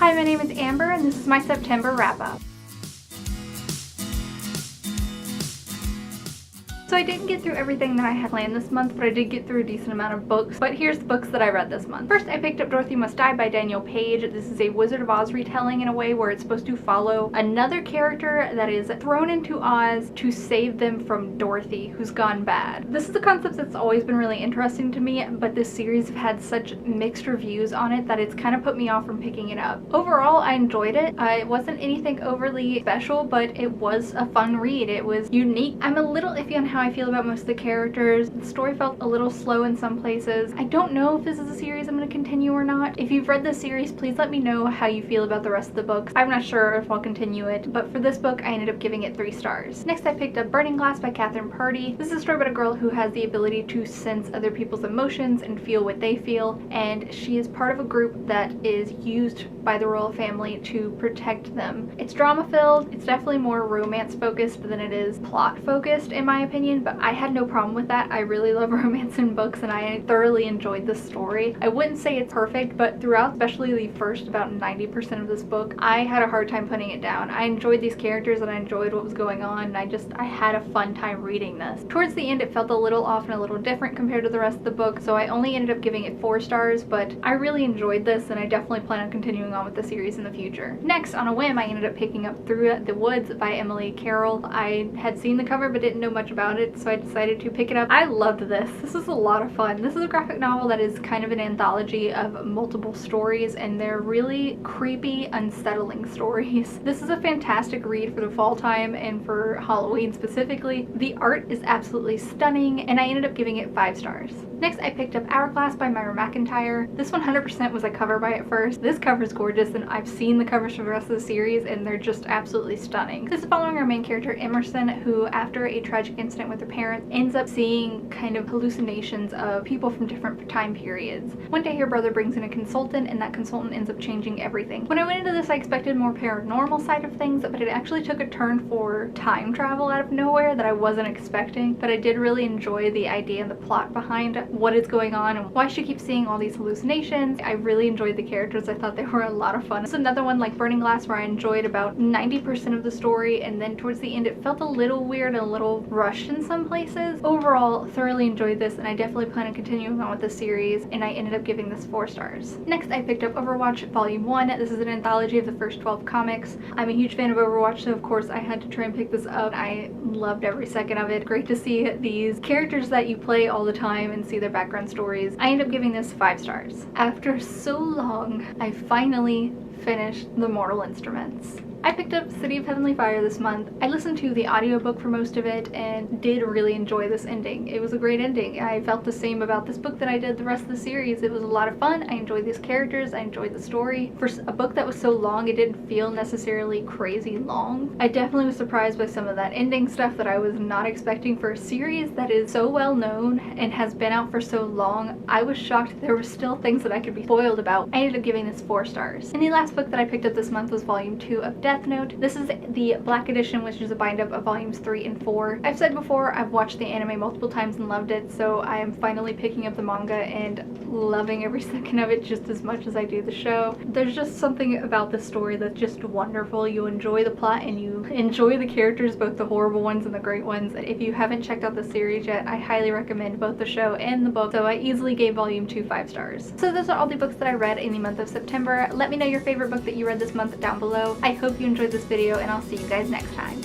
Hi, my name is Amber and this is my September wrap-up. So I didn't get through everything that I had planned this month, but I did get through a decent amount of books. But here's the books that I read this month. First, I picked up Dorothy Must Die by Daniel Page. This is a Wizard of Oz retelling in a way where it's supposed to follow another character that is thrown into Oz to save them from Dorothy, who's gone bad. This is a concept that's always been really interesting to me, but this series have had such mixed reviews on it that it's kind of put me off from picking it up. Overall, I enjoyed it. It wasn't anything overly special, but it was a fun read. It was unique. I'm a little iffy on how I feel about most of the characters. The story felt a little slow in some places. I don't know if this is a series I'm going to continue or not. If you've read this series, please let me know how you feel about the rest of the books. I'm not sure if I'll continue it, but for this book, I ended up giving it 3 stars. Next, I picked up Burning Glass by Catherine Purdy. This is a story about a girl who has the ability to sense other people's emotions and feel what they feel, and she is part of a group that is used by the royal family to protect them. It's drama-filled. It's definitely more romance-focused than it is plot-focused, in my opinion, but I had no problem with that. I really love romance in books and I thoroughly enjoyed this story. I wouldn't say it's perfect, but throughout, especially the first about 90% of this book, I had a hard time putting it down. I enjoyed these characters and I enjoyed what was going on, and I had a fun time reading this. Towards the end, it felt a little off and a little different compared to the rest of the book, so I only ended up giving it 4 stars, but I really enjoyed this and I definitely plan on continuing on with the series in the future. Next, on a whim, I ended up picking up Through the Woods by Emily Carroll. I had seen the cover but didn't know much about it, so I decided to pick it up. I loved this. This was a lot of fun. This is a graphic novel that is kind of an anthology of multiple stories, and they're really creepy, unsettling stories. This is a fantastic read for the fall time and for Halloween specifically. The art is absolutely stunning, and I ended up giving it 5 stars. Next, I picked up Hourglass by Myra McIntyre. This 100% was a cover buy at first. This cover is gorgeous, and I've seen the covers for the rest of the series, and they're just absolutely stunning. This is following our main character, Emerson, who, after a tragic incident with her parents, ends up seeing kind of hallucinations of people from different time periods. One day, her brother brings in a consultant, and that consultant ends up changing everything. When I went into this, I expected more paranormal side of things, but it actually took a turn for time travel out of nowhere that I wasn't expecting. But I did really enjoy the idea and the plot behind what is going on and why she keeps seeing all these hallucinations. I really enjoyed the characters. I thought they were a lot of fun. It's another one like Burning Glass where I enjoyed about 90% of the story, and then towards the end it felt a little weird and a little rushed in some places. Overall, thoroughly enjoyed this, and I definitely plan on continuing on with the series, and I ended up giving this 4 stars. Next, I picked up Overwatch Volume 1. This is an anthology of the first 12 comics. I'm a huge fan of Overwatch, so of course I had to try and pick this up. I loved every second of it. Great to see these characters that you play all the time and see their background stories. I ended up giving this 5 stars. After so long, I finally finished The Mortal Instruments. I picked up City of Heavenly Fire this month. I listened to the audiobook for most of it and did really enjoy this ending. It was a great ending. I felt the same about this book that I did the rest of the series. It was a lot of fun. I enjoyed these characters. I enjoyed the story. For a book that was so long, it didn't feel necessarily crazy long. I definitely was surprised by some of that ending stuff that I was not expecting for a series that is so well known and has been out for so long. I was shocked there were still things that I could be spoiled about. I ended up giving this 4 stars. And the last book that I picked up this month was Volume 2 of Death Note. This is the Black Edition, which is a bind-up of Volumes 3 and 4. I've said before, I've watched the anime multiple times and loved it, so I am finally picking up the manga and loving every second of it just as much as I do the show. There's just something about the story that's just wonderful. You enjoy the plot and you enjoy the characters, both the horrible ones and the great ones. If you haven't checked out the series yet, I highly recommend both the show and the book, so I easily gave Volume 2 5 stars. So those are all the books that I read in the month of September. Let me know your favorite book that you read this month down below. I hope you enjoyed this video, and I'll see you guys next time.